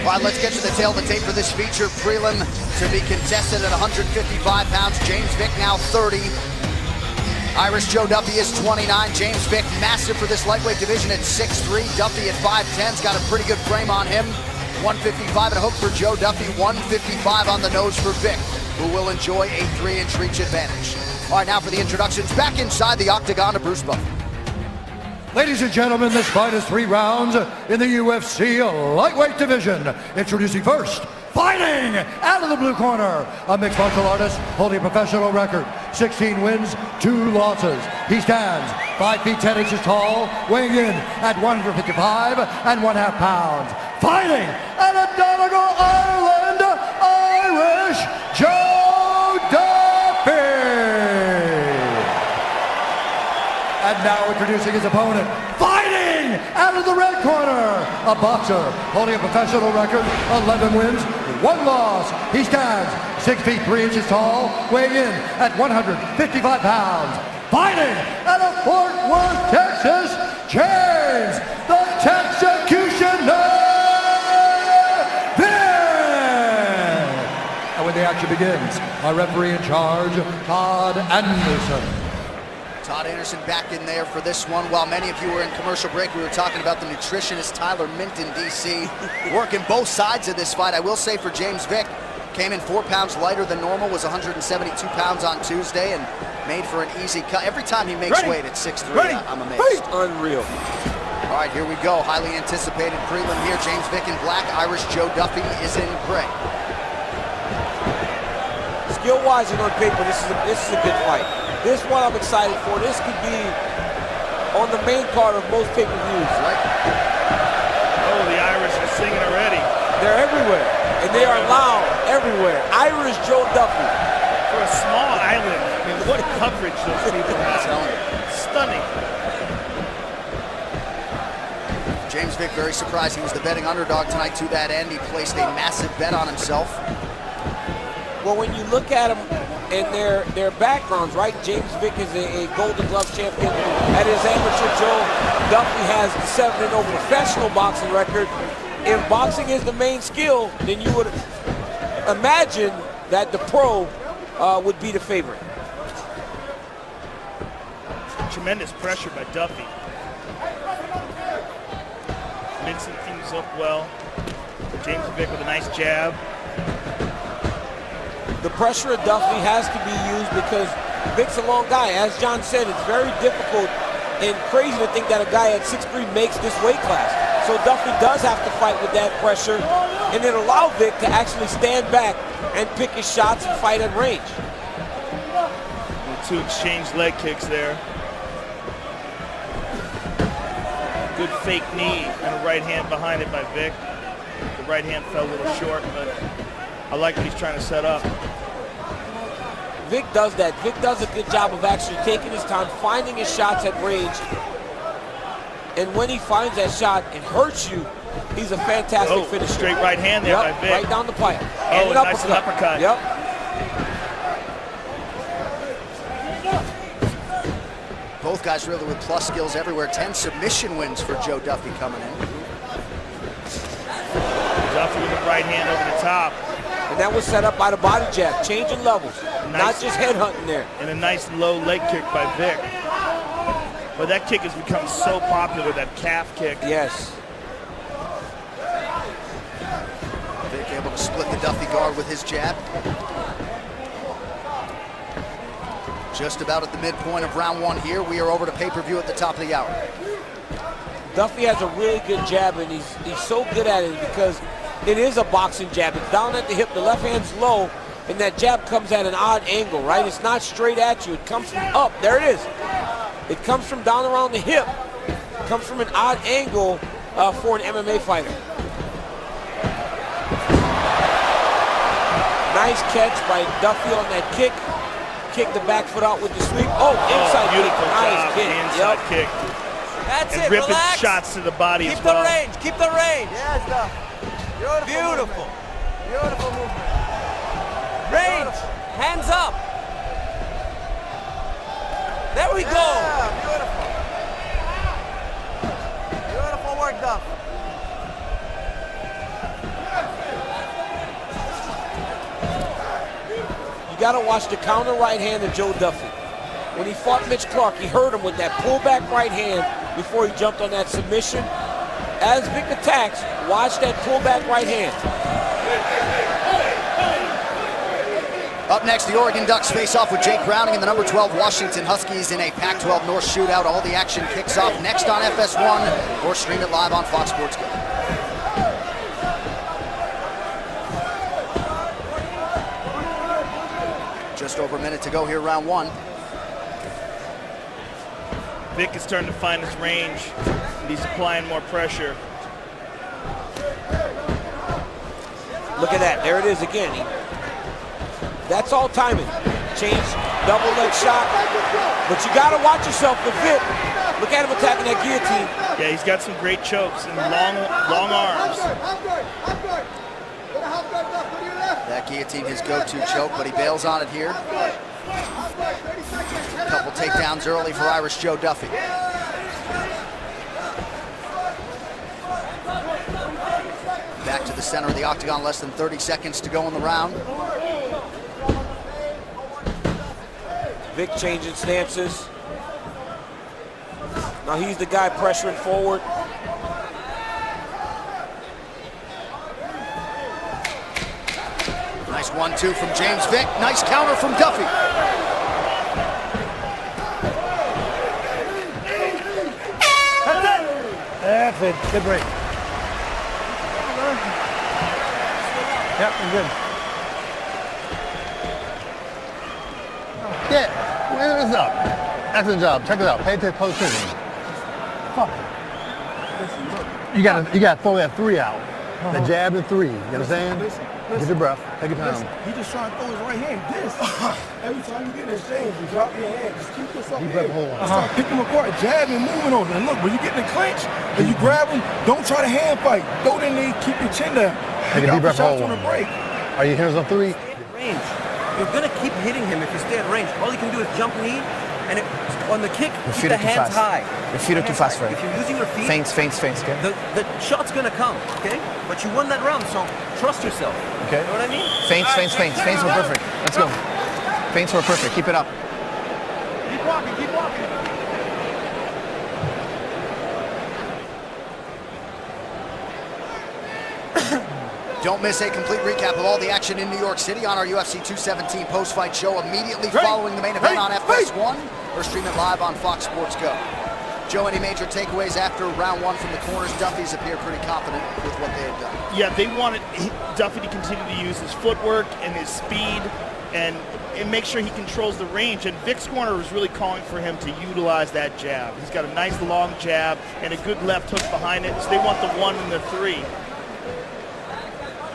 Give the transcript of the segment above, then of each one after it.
All right, let's get to the tail of the tape for this feature prelim to be contested at 155 pounds. James Vick now 30. Irish Joe Duffy is 29. James Vick, massive for this lightweight division at 6'3". Duffy at 5'10's got a pretty good frame on him. 155 and a hook for Joe Duffy, 155 on the nose for Vick, who will enjoy a 3-inch reach advantage. All right, now for the introductions. Back inside the octagon to Bruce Buffer. Ladies and gentlemen, this fight is 3 rounds in the UFC lightweight division. Introducing first, fighting out of the blue corner, a mixed martial artist holding a professional record, 16 wins, 2 losses. He stands 5 feet 10 inches tall, weighing in at 155 1/2 pounds. Fighting out of Donegal, Ireland, Irish Joe Duffy. And now introducing his opponent, fighting out of the red corner, a boxer holding a professional record, 11 wins, 1 loss. He stands 6 feet 3 inches tall, weighing in at 155 pounds. Fighting out of Fort Worth, Texas, James the Texecutioner Vick. And when the action begins, our referee in charge, Todd Anderson. Todd Anderson back in there for this one. While many of you were in commercial break, we were talking about the nutritionist Tyler Mint in DC, working both sides of this fight. I will say for James Vick, came in 4 pounds lighter than normal, was 172 pounds on Tuesday, and made for an easy cut. Every time he makes weight at 6'3", I'm amazed. Unreal. All right, here we go. Highly anticipated prelim here. James Vick in black, Irish Joe Duffy is in gray. Skill-wise and on paper, this is a good fight. This one I'm excited for. This could be on the main card of most pay-per-views. Right? Oh, the Irish are singing already. They're everywhere, and they are loud everywhere. Irish Joe Duffy. For a small island, I mean, what coverage those people have. Stunning. James Vick very surprised. He was the betting underdog tonight to that end. He placed a massive bet on himself. Well, when you look at them and their backgrounds, right? James Vick is a Golden Glove champion. At his amateur, Joe Duffy has the 7-0 professional boxing record. If boxing is the main skill, then you would imagine that the pro would be the favorite. Tremendous pressure by Duffy. Mixing things up well. James Vick with a nice jab. The pressure of Duffy has to be used because Vick's a long guy. As John said, it's very difficult and crazy to think that a guy at 6'3" makes this weight class. So Duffy does have to fight with that pressure, and it allows Vick to actually stand back and pick his shots and fight at range. The 2 exchange leg kicks there. Good fake knee and a right hand behind it by Vick. The right hand fell a little short, but I like what he's trying to set up. Vick does that. Vick does a good job of actually taking his time, finding his shots at range. And when he finds that shot and hurts you, he's a fantastic finisher. Straight right hand there by Vick. Right down the pipe. And an nice uppercut. Yep. Both guys really with plus skills everywhere. 10 submission wins for Joe Duffy coming in. Duffy with the right hand over the top. And that was set up by the body jab, changing levels, not just head hunting there. And a nice low leg kick by Vick. But that kick has become so popular, that calf kick. Yes. Vick able to split the Duffy guard with his jab. Just about at the midpoint of round 1 here. We are over to pay-per-view at the top of the hour. Duffy has a really good jab, and he's so good at it because it is a boxing jab. It's down at the hip, the left hand's low, and that jab comes at an odd angle, right? It's not straight at you, it comes from up. There it is. It comes from down around the hip. It comes from an odd angle for an MMA fighter. Nice catch by Duffy on that kick. Kick the back foot out with the sweep. Oh, inside kick. Beautiful job. Nice kick. Inside kick. That's and it, ripping relax. shots to the body Keep as well. the range, keep the range. Yes, Duff. Beautiful. Beautiful movement. Range, hands up. There we go. Yeah, beautiful. Beautiful work, Duff. got to watch the counter right hand of Joe Duffy. When he fought Mitch Clark, he hurt him with that pullback right hand before he jumped on that submission. As Vick attacks, watch that pullback right hand. Up next, the Oregon Ducks face off with Jake Browning and the number 12 Washington Huskies in a Pac-12 North shootout. All the action kicks off next on FS1 or stream it live on Fox Sports Go. Just over a minute to go here, round one. Vick is starting to find his range, and he's applying more pressure. Look at that, there it is again. That's all timing. Change, double leg shot. But you gotta watch yourself with Vick. Look at him attacking that guillotine. Yeah, he's got some great chokes and long arms. That guillotine his go-to choke, but he bails on it here. A couple takedowns early for Irish Joe Duffy. Back to the center of the octagon, less than 30 seconds to go in the round. Vick changing stances. Now he's the guy pressuring forward. Nice 1-2 from James Vick. Nice counter from Duffy. That's it. Good break. Yep, I'm good. Yeah, what's up? Excellent job. Check it out. Pay attention. Fuck. You gotta throw that 3 out. The jab and 3. You understand? Get your breath. Take your time. He just trying to throw his right hand. This. Every time you get in exchange, you drop your hand. Just keep this up. Deep breath, hold on. Start picking him apart, jabbing, moving on. And look, when you get in the clinch and you grab him, don't try to hand fight. Throw it in there, keep your chin down. Take a deep breath, hold on. On the break. Are your hands on 3? Range. You're gonna keep hitting him if you stay at range. All you can do is jump knee, and on the kick, keep the hands high. Your feet are too fast for it. If you're using your feet, Feints, okay? the shot's gonna come, okay? But you won that round, so trust yourself. Okay. You know what I mean? Feints. Feints were perfect. Let's go. Feints were perfect. Keep it up. Keep walking, keep walking. Don't miss a complete recap of all the action in New York City on our UFC 217 post-fight show immediately following the main event on FS1 or stream it live on Fox Sports Go. Joe, any major takeaways after round one from the corners? Duffy's appeared pretty confident with what they had done. Yeah, they wanted Duffy to continue to use his footwork and his speed and make sure he controls the range. And Vick's corner was really calling for him to utilize that jab. He's got a nice long jab and a good left hook behind it. So they want the 1 and the 3.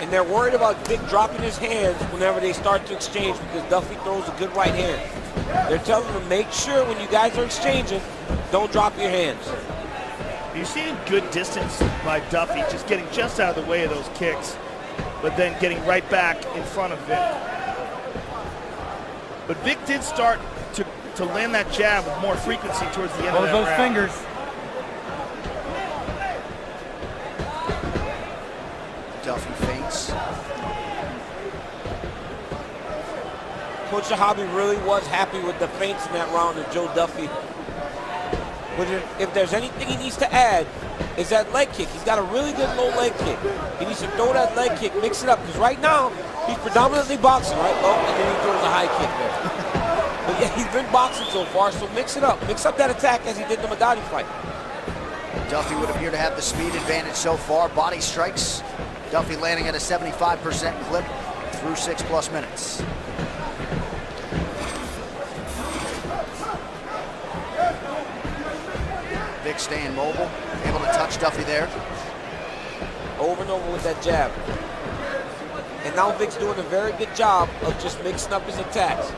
And they're worried about Vick dropping his hands whenever they start to exchange because Duffy throws a good right hand. They're telling him to make sure when you guys are exchanging, don't drop your hands. You see a good distance by Duffy, just getting just out of the way of those kicks, but then getting right back in front of Vick. But Vick did start to land that jab with more frequency towards the end of that round. Those fingers. Duffy feints. Coach Zahabi really was happy with the feints in that round of Joe Duffy. But if there's anything he needs to add, is that leg kick. He's got a really good low leg kick. He needs to throw that leg kick, mix it up, because right now, he's predominantly boxing, right? Oh, and then he throws a high kick there. But yeah, he's been boxing so far, so mix it up. Mix up that attack as he did the Madani fight. Duffy would appear to have the speed advantage so far. Body strikes. Duffy landing at a 75% clip through 6+ minutes. Vick staying mobile, able to touch Duffy there. Over and over with that jab. And now Vick's doing a very good job of just mixing up his attacks.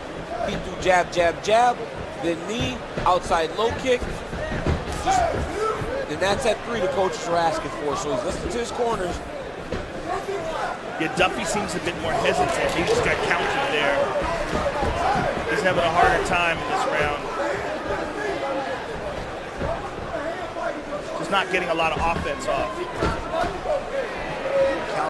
He threw jab, jab, jab, then knee, outside low kick. And that's that 3 the coaches are asking for. So he's listening to his corners. Yeah, Duffy seems a bit more hesitant. He just got countered there. He's having a harder time in this round. Just not getting a lot of offense off.